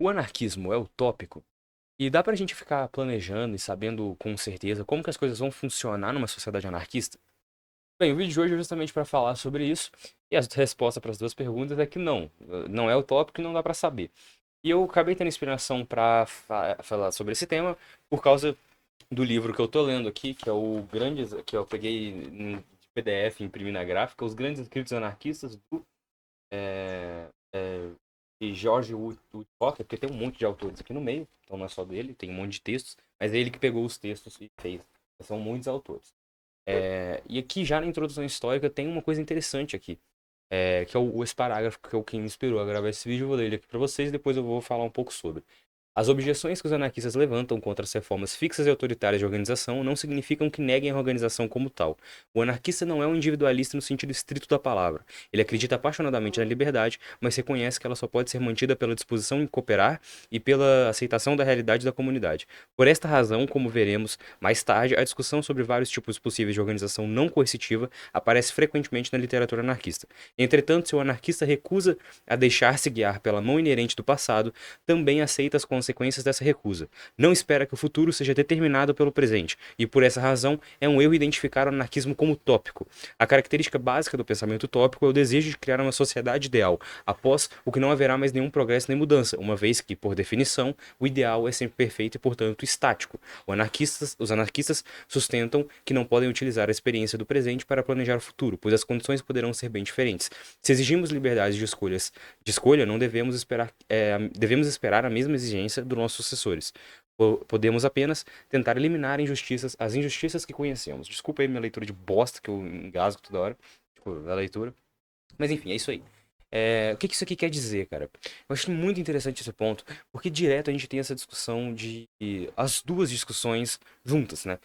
O anarquismo é utópico? E dá pra gente ficar planejando e sabendo com certeza como que as coisas vão funcionar numa sociedade anarquista? Bem, o vídeo de hoje é justamente para falar sobre isso, e a resposta para as duas perguntas é que não, não é utópico e não dá pra saber. E eu acabei tendo inspiração para falar sobre esse tema por causa do livro que eu tô lendo aqui, que é o Grandes, que eu peguei em PDF e imprimi na gráfica, Os Grandes Escritos Anarquistas, do e George Woodcock, porque tem um monte de autores aqui no meio, então não é só dele, tem um monte de textos, mas é ele que pegou os textos e fez. São muitos autores. E aqui, já na introdução histórica, tem uma coisa interessante aqui, que é esse parágrafo que é o que me inspirou a gravar esse vídeo. Eu vou ler ele aqui para vocês e depois eu vou falar um pouco sobre. As objeções que os anarquistas levantam contra as reformas fixas e autoritárias de organização não significam que neguem a organização como tal. O anarquista não é um individualista no sentido estrito da palavra. Ele acredita apaixonadamente na liberdade, mas reconhece que ela só pode ser mantida pela disposição em cooperar e pela aceitação da realidade da comunidade. Por esta razão, como veremos mais tarde, a discussão sobre vários tipos possíveis de organização não coercitiva aparece frequentemente na literatura anarquista. Entretanto, se o anarquista recusa a deixar-se guiar pela mão inerente do passado, também aceita as consequências dessa recusa. Não espera que o futuro seja determinado pelo presente, e por essa razão é um erro identificar o anarquismo como utópico. A característica básica do pensamento utópico é o desejo de criar uma sociedade ideal, após o que não haverá mais nenhum progresso nem mudança, uma vez que, por definição, o ideal é sempre perfeito e, portanto, estático. Os anarquistas sustentam que não podem utilizar a experiência do presente para planejar o futuro, pois as condições poderão ser bem diferentes. Se exigimos liberdade de escolha, não devemos esperar a mesma exigência dos nossos sucessores. Podemos apenas tentar eliminar as injustiças que conhecemos. Desculpa aí minha leitura de bosta, que eu engasgo toda hora, tipo, da leitura. Mas enfim, é isso aí. O que que isso aqui quer dizer, cara? Eu acho muito interessante esse ponto, porque direto a gente tem essa discussão de as duas discussões juntas, né?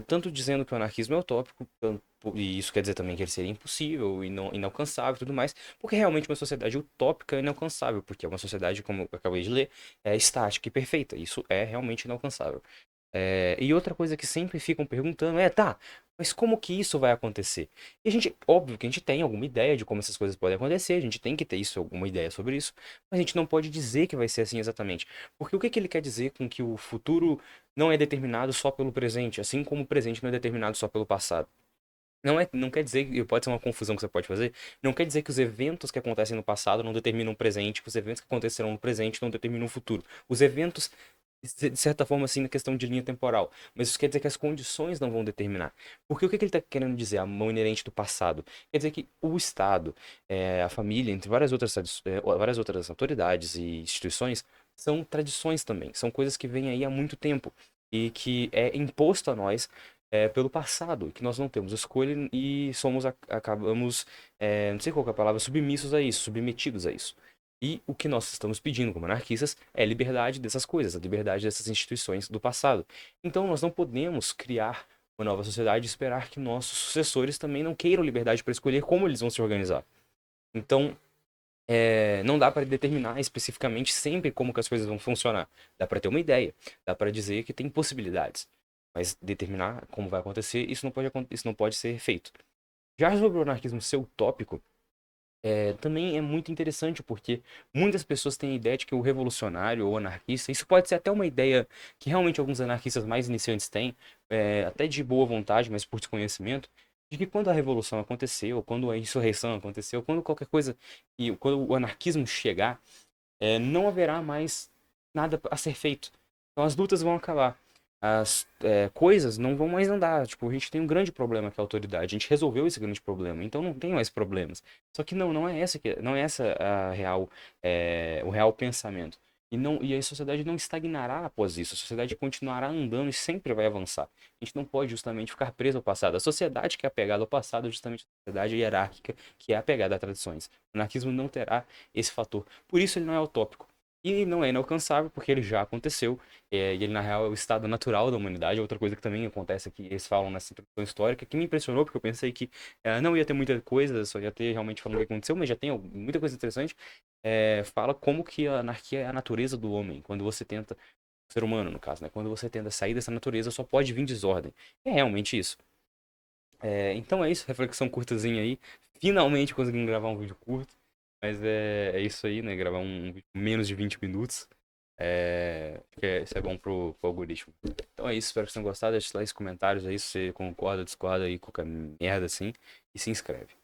Tanto dizendo que o anarquismo é utópico, e isso quer dizer também que ele seria impossível e não, inalcançável e tudo mais, porque realmente uma sociedade utópica é inalcançável, porque é uma sociedade, como eu acabei de ler, estática e perfeita. Isso é realmente inalcançável. E outra coisa que sempre ficam perguntando tá, mas como que isso vai acontecer? E a gente, óbvio que a gente tem alguma ideia de como essas coisas podem acontecer, a gente tem que ter isso, alguma ideia sobre isso, mas a gente não pode dizer que vai ser assim exatamente. Porque o que que ele quer dizer com que o futuro não é determinado só pelo presente, assim como o presente não é determinado só pelo passado? Não quer dizer, e pode ser uma confusão que você pode fazer, não quer dizer que os eventos que acontecem no passado não determinam o presente, que os eventos que acontecerão no presente não determinam o futuro. Os eventos de certa forma, assim, na questão de linha temporal. Mas isso quer dizer que as condições não vão determinar. Porque o que que ele está querendo dizer, a mão inerente do passado? Quer dizer que o Estado, a família, entre várias outras autoridades e instituições, são tradições também. São coisas que vêm aí há muito tempo. E que é imposto a nós pelo passado, que nós não temos escolha e acabamos, não sei qual que é a palavra, submissos a isso, submetidos a isso. E o que nós estamos pedindo como anarquistas é a liberdade dessas coisas, a liberdade dessas instituições do passado. Então nós não podemos criar uma nova sociedade e esperar que nossos sucessores também não queiram liberdade para escolher como eles vão se organizar. Então, não dá para determinar especificamente sempre como que as coisas vão funcionar. Dá para ter uma ideia, dá para dizer que tem possibilidades, mas determinar como vai acontecer, isso não pode ser feito. Já sobre o anarquismo ser utópico, também é muito interessante, porque muitas pessoas têm a ideia de que o revolucionário ou anarquista, isso pode ser até uma ideia que realmente alguns anarquistas mais iniciantes têm, até de boa vontade, mas por desconhecimento, de que quando a revolução aconteceu, quando a insurreição aconteceu, quando qualquer coisa, e quando o anarquismo chegar, não haverá mais nada a ser feito. Então as lutas vão acabar. As coisas não vão mais andar. Tipo, a gente tem um grande problema que é a autoridade. A gente resolveu esse grande problema, então não tem mais problemas. Só que não é essa o real pensamento. E a sociedade não estagnará após isso. A sociedade continuará andando e sempre vai avançar. A gente não pode justamente ficar preso ao passado. A sociedade que é apegada ao passado é justamente a sociedade hierárquica que é apegada a tradições. O anarquismo não terá esse fator. Por isso ele não é utópico. E não é inalcançável, porque ele já aconteceu. E ele, na real, é o estado natural da humanidade. Outra coisa que também acontece aqui, eles falam nessa introdução histórica, que me impressionou, porque eu pensei que não ia ter muita coisa, só ia ter realmente falando o que aconteceu, mas já tem muita coisa interessante. Fala como que a anarquia é a natureza do homem. Quando você tenta, ser humano no caso, né? Quando você tenta sair dessa natureza, só pode vir desordem. É realmente isso. Então é isso, reflexão curtazinha aí. Finalmente conseguimos gravar um vídeo curto. Mas é isso aí, né? Gravar um vídeo com menos de 20 minutos. Acho que isso é bom pro algoritmo. Então é isso, espero que vocês tenham gostado. Deixa lá nos comentários aí se você concorda, discorda aí, qualquer merda assim. E se inscreve.